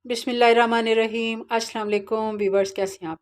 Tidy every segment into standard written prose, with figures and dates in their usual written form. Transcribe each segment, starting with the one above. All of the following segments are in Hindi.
बिस्मिल्लाहिर्रहमानिर्रहीम। अस्सलाम वालेकुम व्यूवर्स, कैसे हैं आप?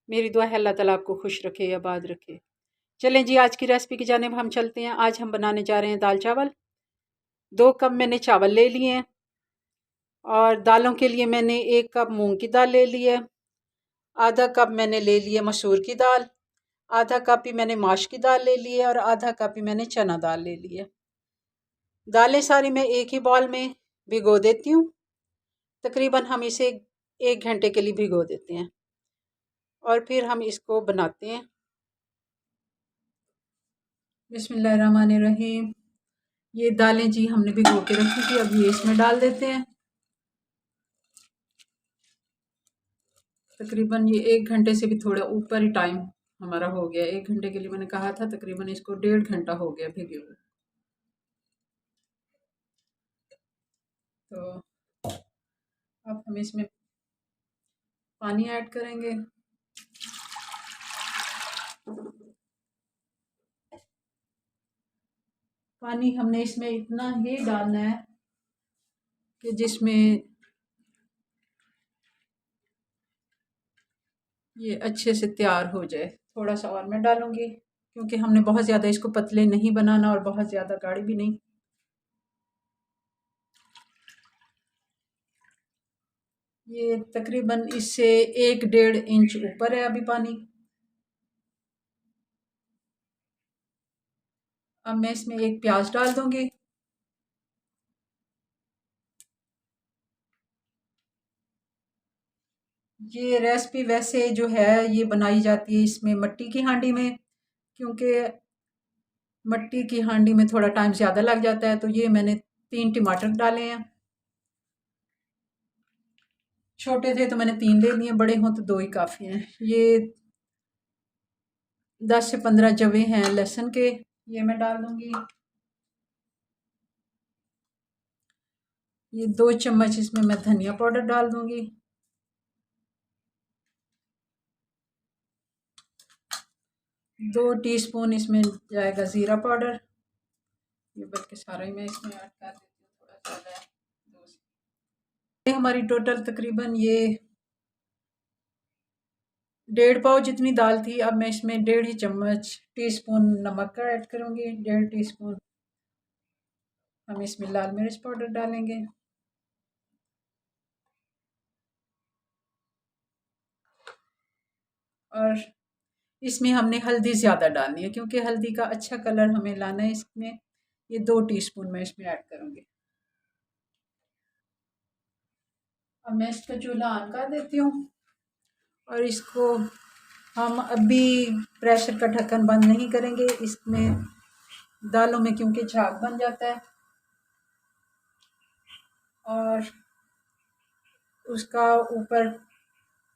मेरी दुआ है अल्लाह ताला आपको खुश रखे, आबाद रखे। चलें जी, आज की रेसिपी की जानिब हम चलते हैं। आज हम बनाने जा रहे हैं दाल चावल। 2 कप मैंने चावल ले लिए हैं और दालों के लिए मैंने 1 कप मूंग की दाल ले ली है, आधा कप मैंने ले लिया मसूर की दाल, आधा कप ही मैंने माश की दाल ले ली है और आधा कप ही मैंने चना दाल ले ली है। दालें सारी मैं एक ही बॉल में भिगो देती हूँ। तकरीबन हम इसे 1 घंटे के लिए भिगो देते हैं और फिर हम इसको बनाते हैं। बिस्मिल्लाहिर्रहमानिर्रहीम। ये दालें जी हमने भिगो के रखी थी, अब ये इसमें डाल देते हैं। तकरीबन ये 1 घंटे से भी थोड़ा ऊपर ही टाइम हमारा हो गया। 1 घंटे के लिए मैंने कहा था, तकरीबन इसको 1.5 घंटा हो गया भिगे हुए। तो अब हम इसमें पानी ऐड करेंगे। पानी हमने इसमें इतना ही डालना है कि जिसमें ये अच्छे से तैयार हो जाए। थोड़ा सा और मैं डालूंगी क्योंकि हमने बहुत ज़्यादा इसको पतले नहीं बनाना और बहुत ज़्यादा गाढ़ी भी नहीं। ये तकरीबन इससे 1-1.5 इंच ऊपर है अभी पानी। अब मैं इसमें एक प्याज डाल दूंगी। ये रेसिपी वैसे जो है ये बनाई जाती है इसमें मट्टी की हांडी में, क्योंकि मट्टी की हांडी में थोड़ा टाइम ज़्यादा लग जाता है। तो ये मैंने 3 टमाटर डाले हैं। छोटे थे तो मैंने 3 ले लिए, बड़े हों तो 2 ही काफ़ी हैं। ये 10 से 15 जवे हैं लहसुन के, ये मैं डाल दूंगी। ये 2 चम्मच इसमें मैं धनिया पाउडर डाल दूंगी। 2 टीस्पून इसमें जाएगा ज़ीरा पाउडर। ये बल्कि सारा ही मैं इसमें ऐड कर देती हूँ, थोड़ा ज़्यादा है। ये हमारी टोटल तकरीबन ये 1.5 पाव जितनी दाल थी। अब मैं इसमें 1.5 ही चम्मच टीस्पून नमक का ऐड करूँगी। 1.5 टीस्पून हम इसमें लाल मिर्च पाउडर डालेंगे और इसमें हमने हल्दी ज़्यादा डालनी है क्योंकि हल्दी का अच्छा कलर हमें लाना है इसमें। ये 2 टीस्पून मैं इसमें ऐड करूँगी। अब मैं इसका चूल्हा ऑन कर देती हूँ और इसको हम अभी प्रेशर का ढक्कन बंद नहीं करेंगे इसमें दालों में, क्योंकि झाग बन जाता है और उसका ऊपर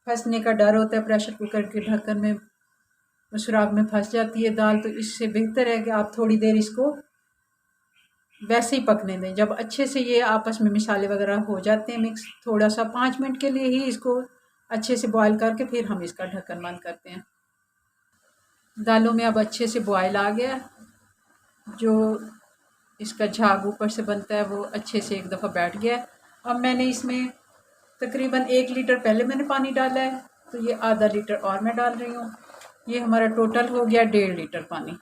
फंसने का डर होता है। प्रेशर कुकर के ढक्कन में सुराख में फंस जाती है दाल। तो इससे बेहतर है कि आप थोड़ी देर इसको वैसे ही पकने दें। जब अच्छे से ये आपस में मिसाले वगैरह हो जाते हैं मिक्स, थोड़ा सा 5 मिनट के लिए ही इसको अच्छे से बॉयल करके फिर हम इसका ढक्कन बंद करते हैं। दालों में अब अच्छे से बॉयल आ गया। जो इसका झाग ऊपर से बनता है वो अच्छे से एक दफ़ा बैठ गया। अब मैंने इसमें तकरीबन 1 लीटर पहले मैंने पानी डाला है, तो ये आधा लीटर और मैं डाल रही हूँ। ये हमारा टोटल हो गया 1.5 लीटर पानी,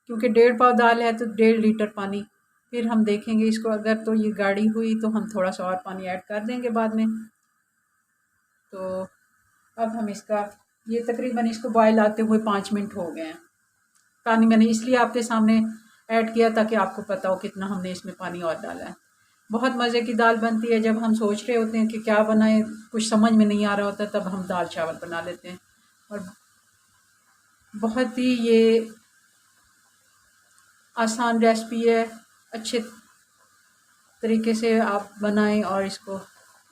क्योंकि 1.5 पाव दाल है तो 1.5 लीटर पानी। फिर हम देखेंगे इसको, अगर तो ये गाढ़ी हुई तो हम थोड़ा सा और पानी ऐड कर देंगे बाद में। तो अब हम इसका ये तकरीबन इसको बॉयल आते हुए 5 मिनट हो गए हैं। पानी मैंने इसलिए आपके सामने ऐड किया ताकि आपको पता हो कितना हमने इसमें पानी और डाला है। बहुत मज़े की दाल बनती है। जब हम सोच रहे होते हैं कि क्या बनाएं, कुछ समझ में नहीं आ रहा होता, तब हम दाल चावल बना लेते हैं। और बहुत ही ये आसान रेसिपी है। अच्छे तरीके से आप बनाएं और इसको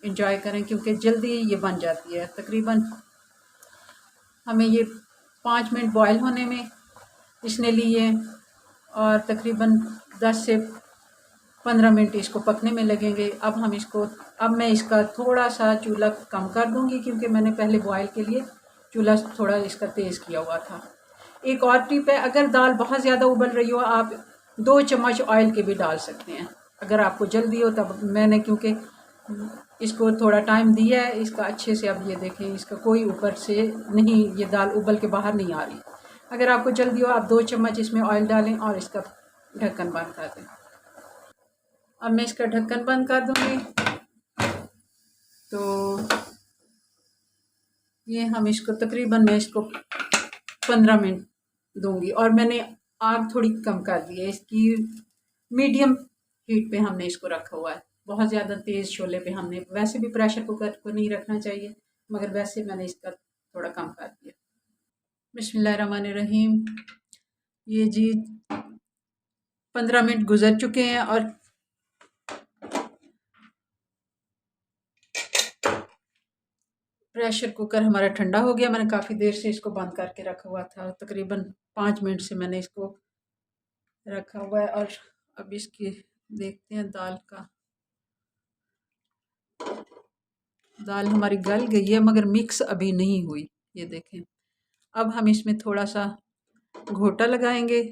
एंजॉय करें, क्योंकि जल्दी ये बन जाती है। तकरीबन हमें ये 5 मिनट बॉयल होने में इसने लिए और तकरीबन 10 से 15 मिनट इसको पकने में लगेंगे। अब मैं इसका थोड़ा सा चूल्हा कम कर दूंगी, क्योंकि मैंने पहले बॉयल के लिए चूल्हा थोड़ा इसका तेज़ किया हुआ था। एक और टिप है, अगर दाल बहुत ज़्यादा उबल रही हो आप 2 चम्मच ऑयल के भी डाल सकते हैं अगर आपको जल्दी हो। तब मैंने क्योंकि इसको थोड़ा टाइम दिया है इसका अच्छे से। अब ये देखें इसका कोई ऊपर से नहीं, ये दाल उबल के बाहर नहीं आ रही। अगर आपको जल्दी हो आप 2 चम्मच इसमें ऑयल डालें और इसका ढक्कन बंद कर दें। अब मैं इसका ढक्कन बंद कर दूँगी। तो ये हम इसको तकरीबन मैं इसको 15 मिनट दूंगी। और मैंने आग थोड़ी कम कर दी है इसकी, मीडियम हीट पे हमने इसको रखा हुआ है। बहुत ज़्यादा तेज़ शोले पे हमने, वैसे भी प्रेशर कुकर को नहीं रखना चाहिए, मगर वैसे मैंने इसका थोड़ा कम कर दिया। बिस्मिल्लाहिर्रहमानिर्रहीम। ये जी 15 मिनट गुजर चुके हैं और प्रेशर कुकर हमारा ठंडा हो गया। मैंने काफ़ी देर से इसको बंद करके रखा हुआ था, तकरीबन 5 मिनट से मैंने इसको रखा हुआ है। और अब इसकी देखते हैं दाल का। दाल हमारी गल गई है मगर मिक्स अभी नहीं हुई, ये देखें। अब हम इसमें थोड़ा सा घोटा लगाएंगे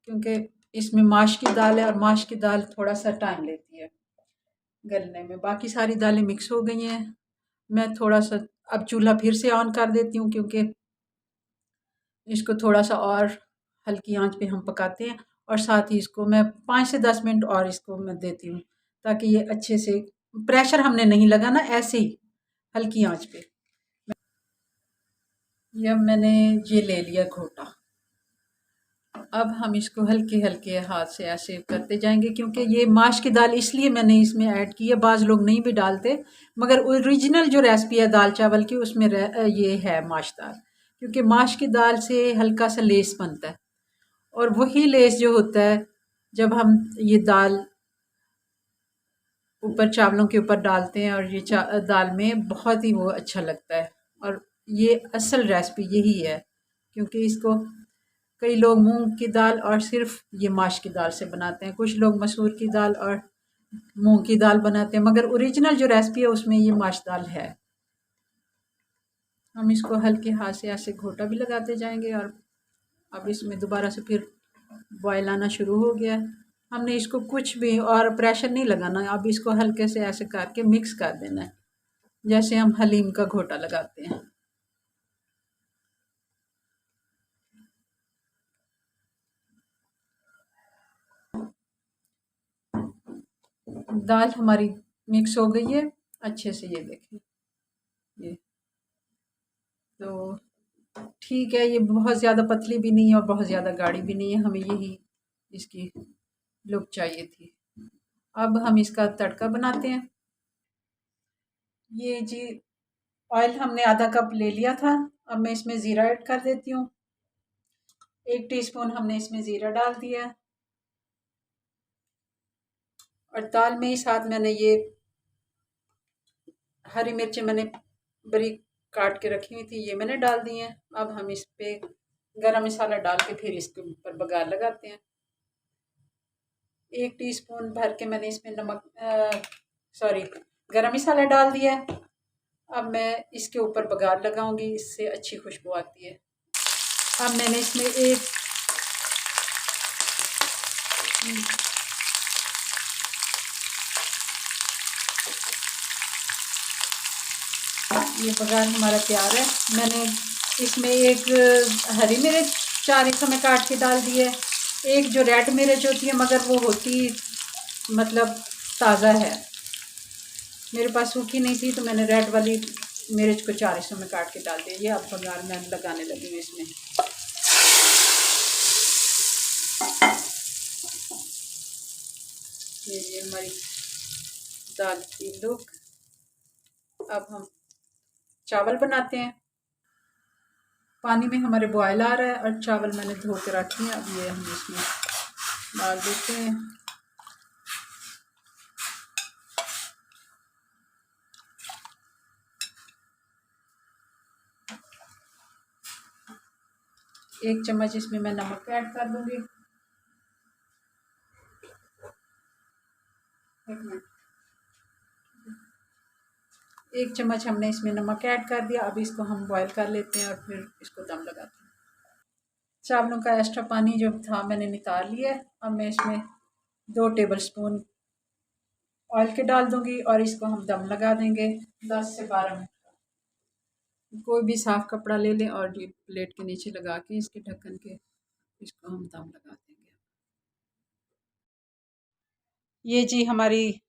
क्योंकि इसमें माश की दाल है और माश की दाल थोड़ा सा टाइम लेती है गलने में। बाकी सारी दालें मिक्स हो गई हैं। मैं थोड़ा सा अब चूल्हा फिर से ऑन कर देती हूँ क्योंकि इसको थोड़ा सा और हल्की आंच पे हम पकाते हैं। और साथ ही इसको मैं 5 से 10 मिनट और इसको मैं देती हूँ ताकि ये अच्छे से, प्रेशर हमने नहीं लगाना, ऐसे ही हल्की आंच पे। ये अब मैंने ये ले लिया घोटा। अब हम इसको हल्के हल्के हाथ से ऐसे करते जाएंगे क्योंकि ये माश की दाल इसलिए मैंने इसमें ऐड की है, बाज़ लोग नहीं भी डालते, मगर ओरिजिनल जो रेसिपी है दाल चावल की उसमें ये है माश दाल। क्योंकि माश की दाल से हल्का सा लेस बनता है और वही लेस जो होता है जब हम ये दाल ऊपर चावलों के ऊपर डालते हैं और ये दाल में बहुत ही वो अच्छा लगता है। और ये असल रेसिपी यही है क्योंकि इसको कई लोग मूंग की दाल और सिर्फ ये माश की दाल से बनाते हैं, कुछ लोग मसूर की दाल और मूंग की दाल बनाते हैं, मगर ओरिजिनल जो रेसिपी है उसमें ये माश दाल है। हम इसको हल्के हाथ से ऐसे घोटा भी लगाते जाएंगे। और अब इसमें दोबारा से फिर बॉयल आना शुरू हो गया। हमने इसको कुछ भी और प्रेशर नहीं लगाना, अब इसको हल्के से ऐसे करके मिक्स कर देना है जैसे हम हलीम का घोटा लगाते हैं। दाल हमारी मिक्स हो गई है अच्छे से, ये देखें। ये तो ठीक है, ये बहुत ज़्यादा पतली भी नहीं है और बहुत ज़्यादा गाढ़ी भी नहीं है, हमें यही इसकी लुक चाहिए थी। अब हम इसका तड़का बनाते हैं। ये जी ऑयल हमने आधा कप ले लिया था। अब मैं इसमें ज़ीरा ऐड कर देती हूँ। 1 टीस्पून हमने इसमें ज़ीरा डाल दिया। और दाल में ही साथ मैंने ये हरी मिर्चें मैंने बारीक काट के रखी हुई थी, ये मैंने डाल दी हैं। अब हम इस पे गरम मसाला डाल के फिर इसके ऊपर बघार लगाते हैं। 1 टीस्पून भर के मैंने इसमें सॉरी गरम मसाला डाल दिया है। अब मैं इसके ऊपर बघार लगाऊंगी, इससे अच्छी खुशबू आती है। अब मैंने इसमें ये बघार हमारा तैयार है। मैंने इसमें एक हरी मिर्च 4 हिस्सों में काट के डाल दी है। एक जो रेड मिर्च होती है मगर वो होती मतलब ताज़ा है, मेरे पास सूखी नहीं थी तो मैंने रेड वाली मिर्च को 4 हिस्सों में काट के डाल दिया। ये अब बघार मैं लगाने लगी हूँ इसमें। ये हमारी दाल की लुक। अब हम चावल बनाते हैं। पानी में हमारे बॉयल आ रहा है और चावल मैंने धो के रखे हैं। अब ये हम इसमें डाल देते हैं। एक चम्मच इसमें मैं नमक ऐड कर दूंगी। एक मिनट, 1 चम्मच हमने इसमें नमक ऐड कर दिया। अब इसको हम बॉयल कर लेते हैं और फिर इसको दम लगाते हैं। चावलों का एक्स्ट्रा पानी जो था मैंने निकाल लिया है। अब मैं इसमें 2 टेबल स्पून ऑयल के डाल दूँगी और इसको हम दम लगा देंगे 10 से 12 मिनट का। कोई भी साफ़ कपड़ा ले लें और ये प्लेट के नीचे लगा के इसके ढक्कन के इसको हम दम लगा देंगे। ये जी हमारी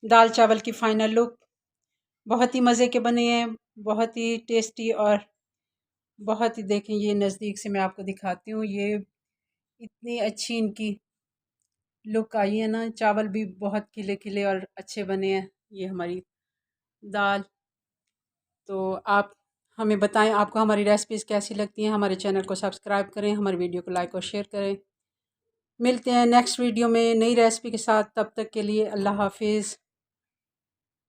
दाल चावल की फ़ाइनल लुक बहुत ही मज़े के बने हैं, बहुत ही टेस्टी और बहुत ही देखें ये नज़दीक से मैं आपको दिखाती हूँ। ये इतनी अच्छी इनकी लुक आई है ना, चावल भी बहुत खिले-खिले और अच्छे बने हैं। ये हमारी दाल, तो आप हमें बताएं आपको हमारी रेसिपीज़ कैसी लगती हैं। हमारे चैनल को सब्सक्राइब करें, हमारे वीडियो को लाइक और शेयर करें। मिलते हैं नेक्स्ट वीडियो में नई रेसिपी के साथ, तब तक के लिए अल्लाह हाफिज़।